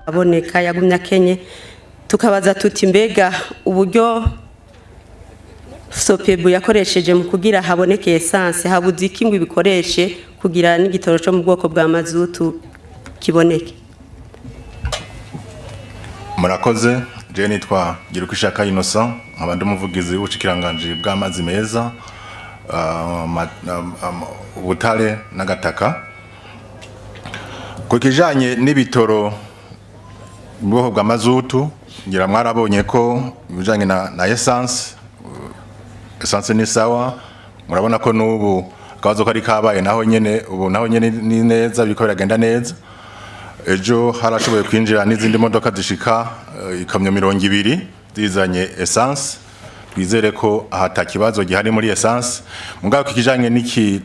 aboneka yagumya Kenya tukabaza tuti mbega uburyo Sopebu yakoresheje mu kugira haboneke essence habuze ikingwi bikoreshe kugira n'igitoro cyo mu bwoko bwa mazutu kiboneke. Murakoze je nitwa Girukishaka Innocent abandi umuvugizi w'ubushikiranganje bw'amazi meza ubutare n'agataka kukijanye n'ibitoro bwoko bwa mazutu ngira mwarabonye ko bijanye na essence ni sawa murabona ko n'ubu akabazo kari kabaye naho nyene ubu naho nyene ni neza biko biragenda neza ejo harashoboye kwinjira n'izindi modoka zishika ikamyo 200 zizanye essence twizere ko ahata kibazo gihari muri essence mugabo kikijanye n'iki